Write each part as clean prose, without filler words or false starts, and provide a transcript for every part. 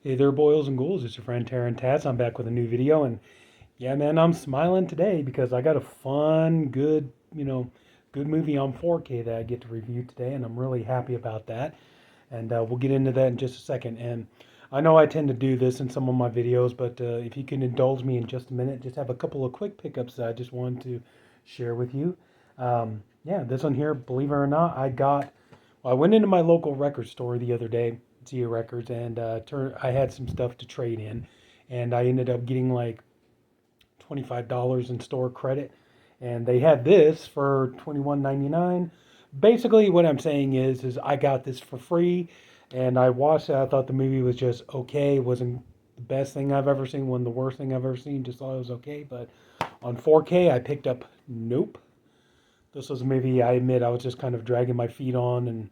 Hey there, boils and ghouls. It's your friend Tats. I'm back with a new video, and yeah, man, I'm smiling today because I got a fun, good movie on 4K that I get to review today, and I'm really happy about that. And we'll get into that in just a second. And I know I tend to do this in some of my videos, but if you can indulge me in just a minute, just have a couple of quick pickups that I just wanted to share with you. Yeah, this one here, believe it or not, I went into my local record store the other day, Zia Records, and I had some stuff to trade in, and I ended up getting like $25 in store credit, and they had this for $21.99. Basically, what I'm saying is I got this for free, and I watched it. I thought the movie was just okay. It wasn't the best thing I've ever seen, wasn't the worst thing I've ever seen. Just thought it was okay. But on 4K, I picked up Nope. This was a movie I admit I was just kind of dragging my feet on, and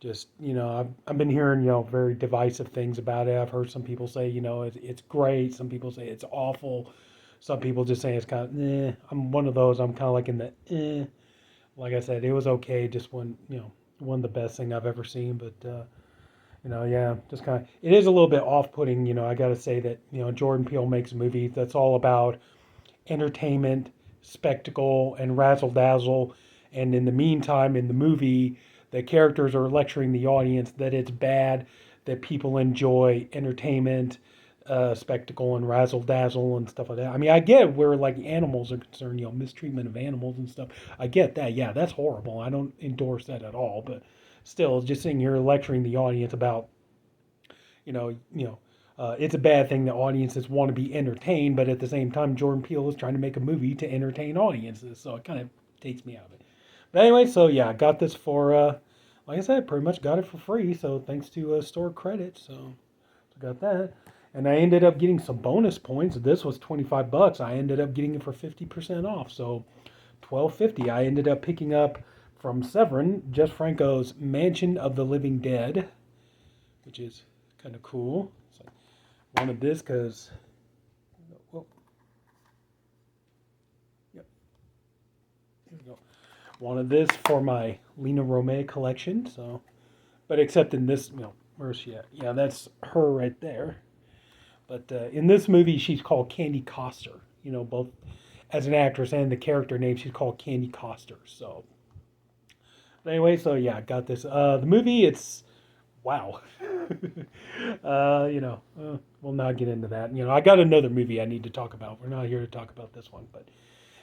just I've been hearing very divisive things about it. I've heard some people say it's great, some people say it's awful, some people just say it's kind of I'm one of those. I'm kind of like in the like I said, it was okay, just one of the best thing I've ever seen. But yeah, just kind of, it is a little bit off-putting. I gotta say that Jordan Peele makes a movie that's all about entertainment, spectacle, and razzle dazzle. And in the meantime, in the movie, the characters are lecturing the audience that it's bad, that people enjoy entertainment, spectacle, and razzle dazzle and stuff like that. I mean, I get where like animals are concerned, mistreatment of animals and stuff. I get that. Yeah, that's horrible. I don't endorse that at all. But still, just sitting here lecturing the audience about it's a bad thing that audiences want to be entertained, but at the same time, Jordan Peele is trying to make a movie to entertain audiences, so it kind of takes me out of it. But anyway, so yeah, I got this for, like I said, pretty much got it for free, so thanks to store credit, so got that. And I ended up getting some bonus points. This was $25. I ended up getting it for 50% off, so 12.50. I ended up picking up from Severin, Jess Franco's Mansion of the Living Dead, which is kind of cool. So I wanted this because, well, yep, here we go. Wanted this for my Lena Romay collection. So, but except in this, where's she at? Yeah, that's her right there. But in this movie, she's called Candy Coster. Both as an actress and the character name, she's called Candy Coster. So, but anyway, so yeah, I got this. The movie, it's wow. We'll not get into that. I got another movie I need to talk about. We're not here to talk about this one, but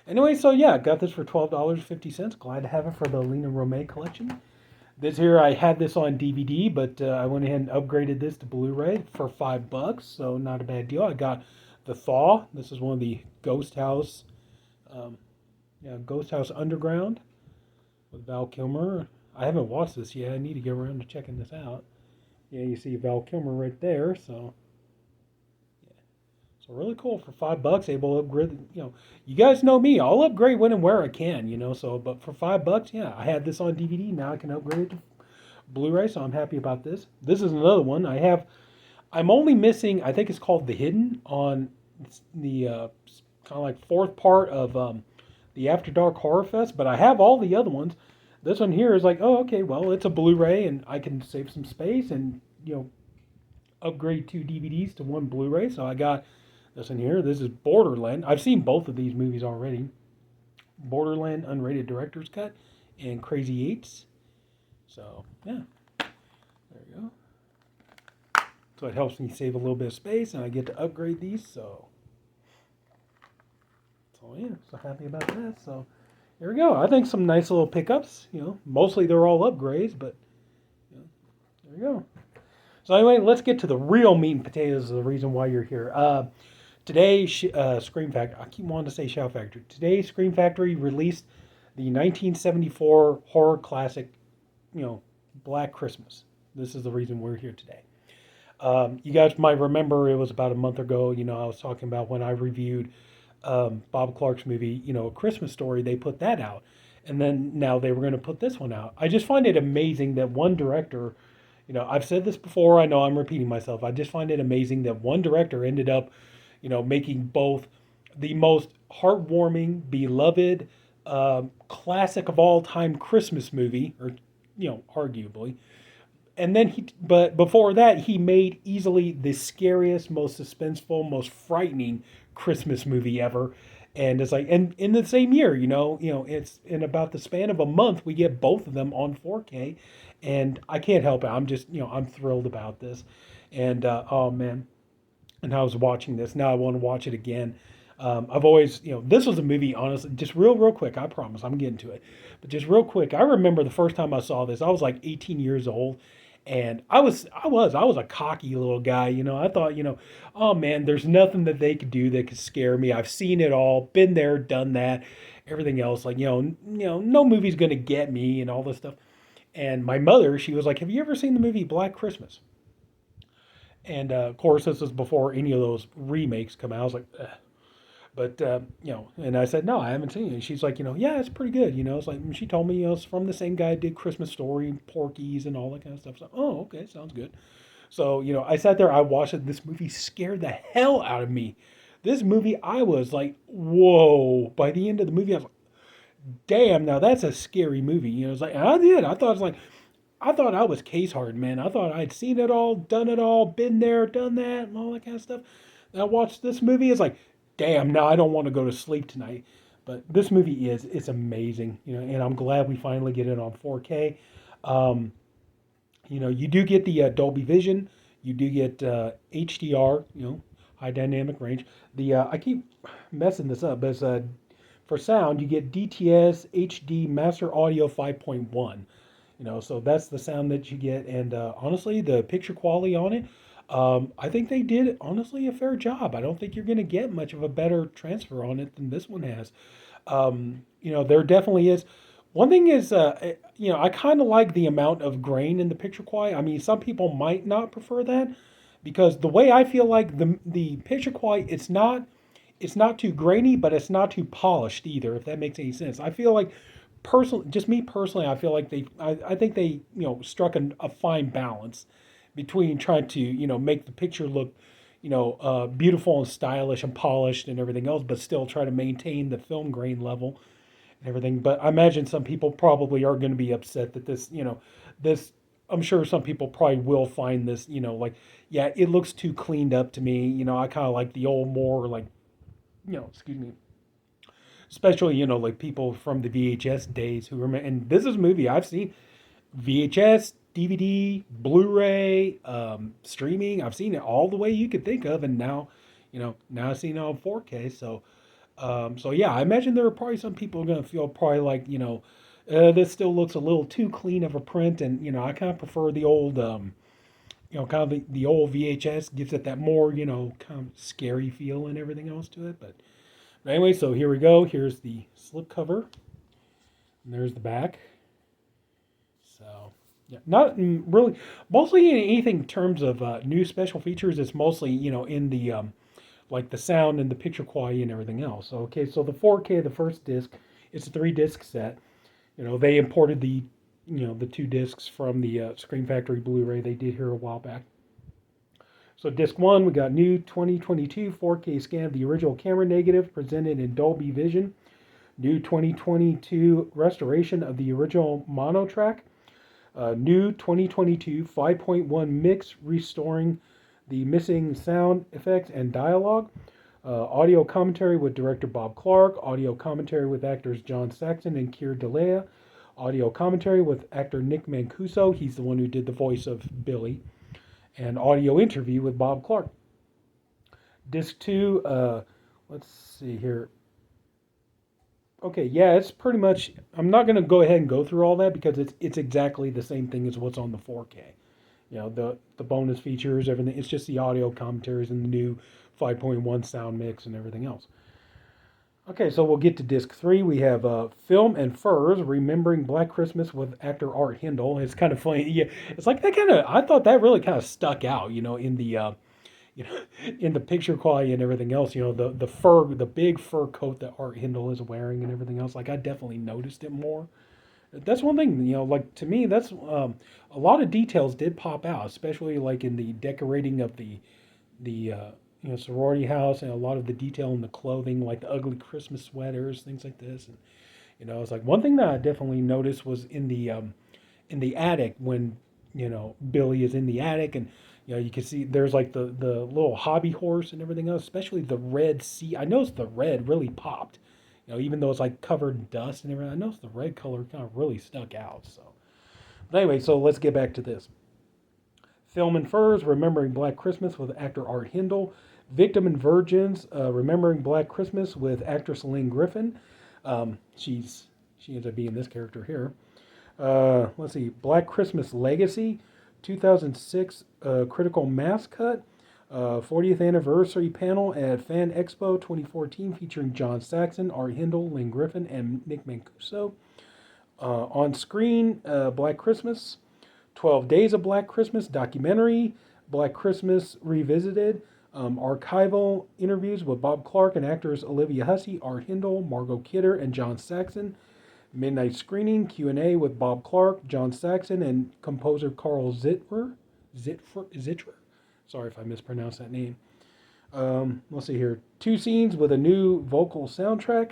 anyway, so yeah, got this for $12.50. Glad to have it for the Lena Romay collection. This here, I had this on DVD, but I went ahead and upgraded this to Blu-ray for $5, so not a bad deal. I got The Thaw. This is one of the um, Ghost House Underground with Val Kilmer. I haven't watched this yet. I need to get around to checking this out. Yeah, you see Val Kilmer right there. So, yeah, so really cool for $5. Able to upgrade. You guys know me. I'll upgrade when and where I can. So but for $5, yeah, I had this on DVD. Now I can upgrade it to Blu-ray. So I'm happy about this. This is another one I have. I'm only missing. I think it's called The Hidden on the kind of like fourth part of the After Dark Horror Fest. But I have all the other ones. This one here is like, oh, okay, well, it's a Blu-ray, and I can save some space and upgrade two DVDs to one Blu-ray. So I got this one here. This is Borderland. I've seen both of these movies already. Borderland Unrated Director's Cut and Crazy Eights. So yeah, there you go. So it helps me save a little bit of space, and I get to upgrade these. So yeah, so happy about that. So. There we go. I think some nice little pickups. Mostly they're all upgrades, but there you go. So anyway, let's get to the real meat and potatoes of the reason why you're here. Today, Scream Factory. I keep wanting to say Shout Factory. Today, Scream Factory released the 1974 horror classic, Black Christmas. This is the reason we're here today. You guys might remember it was about a month ago. I was talking about when I reviewed Bob Clark's movie, A Christmas Story. They put that out, and then now they were going to put this one out. I just find it amazing that one director, I've said this before. I know I'm repeating myself. I just find it amazing that one director ended up, making both the most heartwarming, beloved, classic of all time Christmas movie, or arguably, and then but before that, he made easily the scariest, most suspenseful, most frightening Christmas movie ever. And it's like, and in the same year, it's in about the span of a month, we get both of them on 4K, and I can't help it. I'm just, I'm thrilled about this, and oh man, and I was watching this. Now I want to watch it again. I've always, this was a movie, honestly, just real quick. I promise I'm getting to it. But just real quick, I remember the first time I saw this, I was like 18 years old. And I was a cocky little guy, I thought, oh man, there's nothing that they could do that could scare me. I've seen it all, been there, done that, everything else. Like, no movie's gonna get me and all this stuff. And my mother, she was like, "Have you ever seen the movie Black Christmas?" And of course, this was before any of those remakes come out. I was like, ugh. But and I said, no, I haven't seen it. She's like, yeah, it's pretty good. It's like she told me, it's from the same guy who did Christmas Story, Porky's, and all that kind of stuff. So, oh, okay, sounds good. So I sat there, I watched it. This movie scared the hell out of me. This movie, I was like, whoa. By the end of the movie, I was like, damn, now that's a scary movie. It's like, and I did. I thought I was case hard, man. I thought I'd seen it all, done it all, been there, done that, and all that kind of stuff. And I watched this movie. It's like, damn, now I don't want to go to sleep tonight. But this movie it's amazing, and I'm glad we finally get it on 4K. Um, you do get the Dolby Vision, you do get HDR, high dynamic range. The I keep messing this up, but it's for sound you get DTS HD Master Audio 5.1. So that's the sound that you get, and honestly, the picture quality on it, I think they did honestly a fair job. I don't think you're going to get much of a better transfer on it than this one has. There definitely is. One thing is, I kind of like the amount of grain in the picture quality. I mean, some people might not prefer that because the way I feel like the picture quality, it's not too grainy, but it's not too polished either. If that makes any sense, I feel like just me personally, I feel like I think they, struck a fine balance between trying to, make the picture look, beautiful and stylish and polished and everything else, but still try to maintain the film grain level and everything. But I imagine some people probably are going to be upset that this, I'm sure some people probably will find this, like, yeah, it looks too cleaned up to me. I kind of like the old, more like, excuse me, especially like people from the VHS days who remember. And this is a movie I've seen VHS, DVD, Blu-ray, streaming. I've seen it all the way you could think of, and now I've seen it on 4K. So yeah, I imagine there are probably some people going to feel probably like this still looks a little too clean of a print, and I kind of prefer the old kind of the old VHS gives it that more kind of scary feel and everything else to it, but anyway, so here we go. Here's the slipcover, and there's the back. So, yeah, not really, mostly in anything in terms of new special features. It's mostly, in the like the sound and the picture quality and everything else. So, okay, so the 4K, the first disc, it's a 3 disc set. They imported the 2 discs from the Screen Factory Blu-ray they did here a while back. So disc 1, we got new 2022 4K scan of the original camera negative presented in Dolby Vision. New 2022 restoration of the original mono track. New 2022 5.1 mix restoring the missing sound effects and dialogue. Audio commentary with director Bob Clark. Audio commentary with actors John Saxon and Keir Dullea. Audio commentary with actor Nick Mancuso. He's the one who did the voice of Billy. And audio interview with Bob Clark. Disc 2, let's see here. Okay, yeah, it's pretty much, I'm not going to go ahead and go through all that because it's exactly the same thing as what's on the 4K. The bonus features, everything. It's just the audio commentaries and the new 5.1 sound mix and everything else. Okay, so we'll get to disc 3. We have Film and Furs, Remembering Black Christmas with actor Art Hindle. It's kind of funny. Yeah, it's like that kind of, I thought that really kind of stuck out, in the in the picture quality and everything else, the fur, the big fur coat that Art Hindle is wearing and everything else. Like I definitely noticed it more. That's one thing, like to me, that's a lot of details did pop out, especially like in the decorating of the sorority house and a lot of the detail in the clothing, like the ugly Christmas sweaters, things like this. And it's like one thing that I definitely noticed was in the attic when Billy is in the attic, and you can see there's like the little hobby horse and everything else, especially the red sea. I noticed the red really popped. Even though it's like covered in dust and everything, I noticed the red color kind of really stuck out. So, but anyway, so let's get back to this. Film and Furs, Remembering Black Christmas with actor Art Hindle. Victim and Virgins, Remembering Black Christmas with actress Lynn Griffin. She ends up being this character here. Let's see, Black Christmas Legacy, 2006 Critical Mass Cut, 40th Anniversary Panel at Fan Expo 2014 featuring John Saxon, Art Hindle, Lynn Griffin, and Nick Mancuso. On screen, Black Christmas, 12 Days of Black Christmas documentary, Black Christmas Revisited, archival interviews with Bob Clark and actors Olivia Hussey, Art Hindle, Margot Kidder, and John Saxon. Midnight screening Q&A with Bob Clark, John Saxon, and composer Carl Zitterer. Sorry if I mispronounced that name. Let's see here. 2 scenes with a new vocal soundtrack.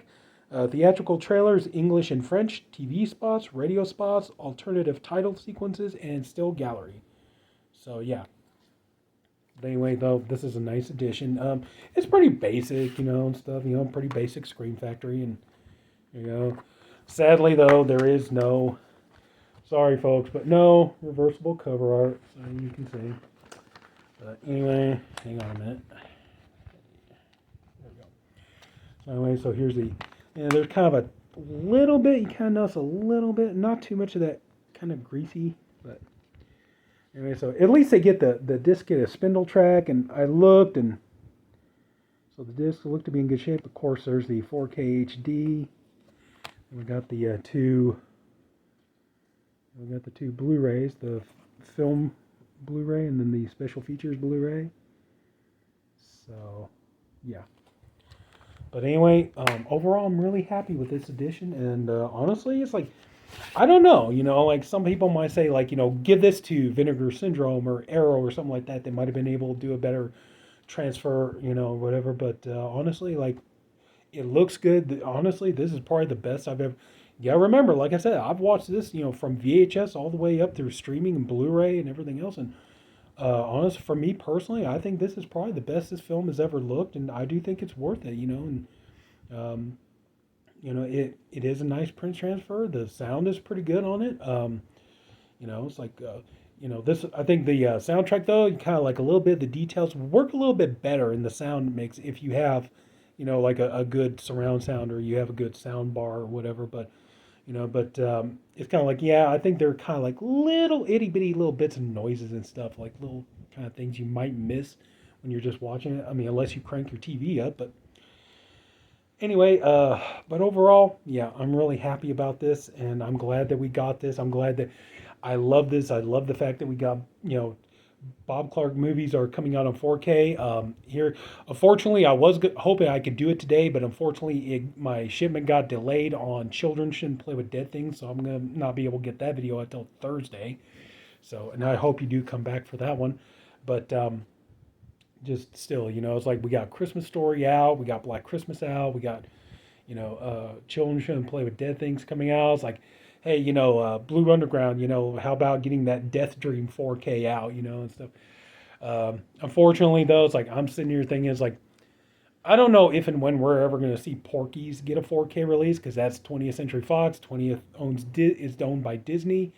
Theatrical trailers, English and French, TV spots, radio spots, alternative title sequences, and still gallery. So yeah. But anyway, though, this is a nice addition. It's pretty basic, and stuff. Pretty basic Scream Factory, and Sadly, though, there is no. Sorry, folks, but no reversible cover art, so you can see. But anyway, hang on a minute. There we go. So anyway, so here's the. And there's kind of a little bit. You kind of notice a little bit, not too much of that kind of greasy, but. Anyway, so at least they get the disc get a spindle track, and I looked, and so the disc looked to be in good shape. Of course, there's the 4K HD. We got the two Blu-rays, the film Blu-ray and then the special features Blu-ray. So, yeah. But anyway, overall, I'm really happy with this edition, and honestly, it's like, I don't know, like some people might say, like, give this to Vinegar Syndrome or Arrow or something like that. They might have been able to do a better transfer, whatever. But honestly, like, it looks good. Honestly, this is probably the best I've ever. Yeah, remember, like I said, I've watched this, from VHS all the way up through streaming and Blu-ray and everything else. And honestly, for me personally, I think this is probably the best this film has ever looked, and I do think it's worth it. And it is a nice print transfer. The sound is pretty good on it. It's like this. I think the soundtrack though, kind of like a little bit. The details work a little bit better in the sound mix if you have. Like a good surround sound or you have a good sound bar or whatever. But, it's kind of like, I think they're kind of like little itty bitty little bits of noises and stuff, like little kind of things you might miss when you're just watching it. I mean, unless you crank your TV up. But anyway, but overall, I'm really happy about this, and I'm glad that we got this. I'm glad that I love this. I love the fact that we got, Bob Clark movies are coming out on 4K. Here, unfortunately, I was hoping I could do it today, but unfortunately, my shipment got delayed on Children Shouldn't Play with Dead Things, so I'm gonna not be able to get that video until Thursday. So, and I hope you do come back for that one. But just still, it's like we got Christmas Story out, we got Black Christmas out, we got Children Shouldn't Play with Dead Things coming out. It's like, hey, Blue Underground, how about getting that Death Dream 4K out, and stuff. Unfortunately, though, it's like I'm sitting here thinking, it's like, I don't know if and when we're ever going to see Porky's get a 4K release, because that's 20th Century Fox. 20th is owned by Disney.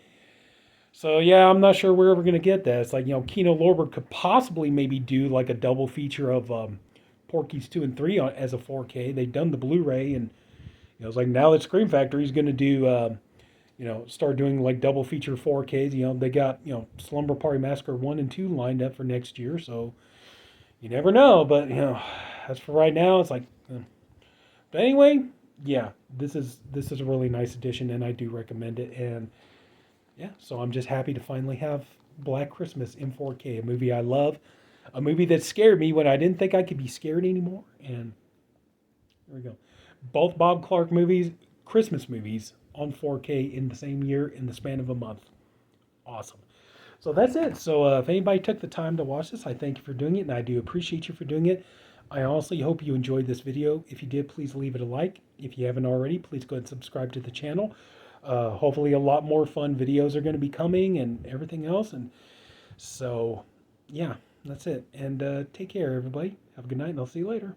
So, I'm not sure we're ever going to get that. It's like, Kino Lorber could possibly maybe do like a double feature of Porky's 2 and 3 as a 4K. They've done the Blu-ray, and it's like now that Scream Factory is going to do... start doing like double feature 4Ks. They got, Slumber Party Massacre 1 and 2 lined up for next year. So you never know. But, as for right now, it's like, but anyway, this is a really nice addition, and I do recommend it. And so I'm just happy to finally have Black Christmas in 4K, a movie I love, a movie that scared me when I didn't think I could be scared anymore. And there we go. Both Bob Clark movies, Christmas movies, on 4K in the same year in the span of a month. Awesome. So that's it. So if anybody took the time to watch this, I thank you for doing it, and I do appreciate you for doing it. I honestly hope you enjoyed this video. If you did, please leave it a like. If you haven't already, please go ahead and subscribe to the channel. Hopefully, a lot more fun videos are going to be coming and everything else. And so, yeah, that's it. And take care, everybody. Have a good night, and I'll see you later.